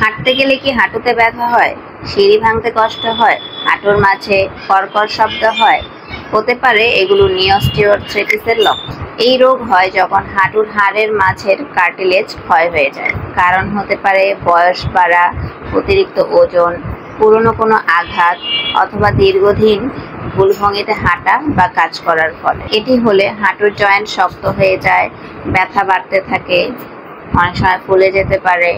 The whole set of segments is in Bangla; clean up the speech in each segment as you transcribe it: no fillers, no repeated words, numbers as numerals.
হাঁটতে গেলে কি হাঁটুতে ব্যথা হয়, সিঁড়ি ভাঙতে কষ্ট হয়, হাঁটুর মাঝে কর্কর শব্দ হয়? হতে পারে এগুলো নি অস্টিওআর্থ্রাইটিসের লক্ষণ। এই রোগ হয় যখন হাঁটুর হাড়ের মাঝের কার্টিলেজ ক্ষয় হয়ে যায়। কারণ হতে পারে বয়স বাড়া, অতিরিক্ত ওজন, পুরনো কোনো আঘাত অথবা দীর্ঘদিন ভুলভঙ্গিতে হাঁটা বা কাজ করার ফলে। এটি হলে হাঁটুর জয়েন্ট শক্ত হয়ে যায়, ব্যথা বাড়তে থাকে, অনেক সময় ফুলে যেতে পারে,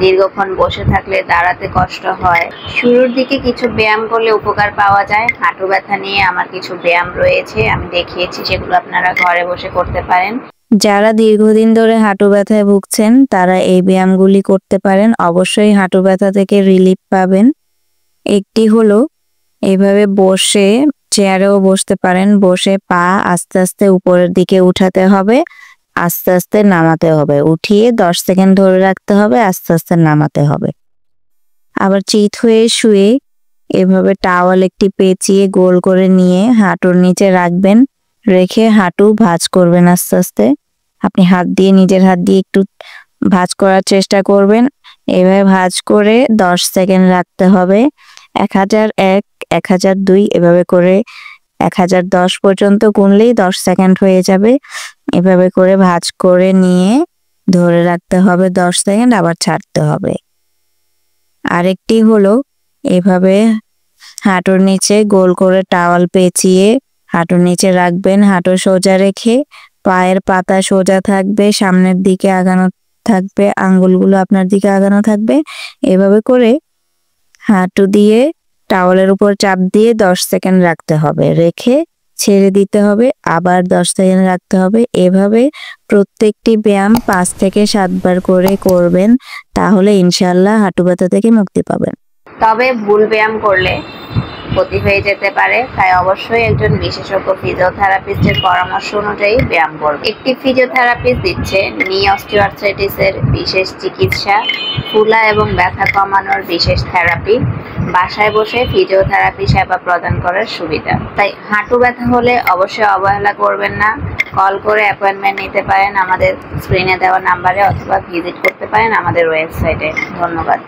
দীর্ঘক্ষণ বসে থাকলে দাঁড়াতে কষ্ট হয়। শুরুর দিকে কিছু ব্যায়াম করলে উপকার পাওয়া যায়। হাঁটু ব্যথা নিয়ে আমার কিছু ব্যায়াম রয়েছে, আমি দেখিয়েছি, সেগুলো আপনারা ঘরে বসে করতে পারেন। যারা দীর্ঘদিন ধরে হাঁটু ব্যথায় ভুগছেন তারা এই ব্যায়ামগুলি করতে পারেন, অবশ্যই হাঁটু ব্যথা থেকে রিলিফ পাবেন। একটি হলো এইভাবে বসে, চেয়ারেও বসতে পারেন, বসে পা আস্তে আস্তে উপরের দিকে উঠাতে হবে, আস্তে আস্তে নামাতে হবে, উঠিয়ে 10 সেকেন্ড ধরে রাখতে হবে, আস্তে আস্তে নামাতে হবে। আবার চিত হয়ে শুয়ে এভাবে টাওয়াল একটি পেঁচিয়ে গোল করে নিয়ে হাঁটুর নিচে রাখবেন, রেখে হাঁটু ভাঁজ করবেন আস্তে আস্তে। আপনি হাত দিয়ে, নিজের হাত দিয়ে একটু ভাঁজ করার চেষ্টা করবেন। এভাবে ভাঁজ করে 10 সেকেন্ড রাখতে হবে। 1001, 1002 এভাবে করে 1010 পর্যন্ত গুনলেই 10 সেকেন্ড হয়ে যাবে। এভাবে করে ভাঁজ করে নিয়ে ধরে রাখতে হবে 10 সেকেন্ড, আবার ছাড়তে হবে। আরেকটি হলো এভাবে হাঁটুর নিচে গোল করে টাওয়াল পেঁচিয়ে হাঁটুর নিচে রাখবেন, হাঁটু সোজা রেখে পায়ের পাতা সোজা থাকবে, সামনের দিকে আগানো থাকবে, আঙ্গুলগুলো আপনার দিকে আগানো থাকবে। এভাবে করে হাঁটু দিয়ে টাওয়ালের উপর চাপ দিয়ে 10 সেকেন্ড রাখতে হবে, রেখে ছেড়ে দিতে হবে, আবার 10 সেকেন্ড রাখতে হবে। এভাবে প্রত্যেকটি ব্যায়াম 5 থেকে 7 বার করে করবেন, তাহলে ইনশাআল্লাহ হাঁটু ব্যথা থেকে মুক্তি পাবেন। তবে ভুল ব্যায়াম করলে ক্ষতি হয়ে যেতে পারে, তাই অবশ্যই একজন বিশেষজ্ঞ ফিজিওথেরাপিস্টের পরামর্শ অনুযায়ী ব্যায়াম করবে। একটি ফিজিওথেরাপিস্ট দিচ্ছে নি অস্টিওআর্থ্রাইটিসের বিশেষ চিকিৎসা, ফুলা এবং ব্যথা কমানোর বিশেষ থেরাপি, বাসায় বসে ফিজিওথেরাপি সেবা প্রদান করার সুবিধা। তাই হাঁটু ব্যথা হলে অবশ্যই অবহেলা করবেন না। কল করে অ্যাপয়েন্টমেন্ট নিতে পারেন আমাদের স্ক্রিনে দেওয়া নাম্বারে, অথবা ভিজিট করতে পারেন আমাদের ওয়েবসাইটে। ধন্যবাদ।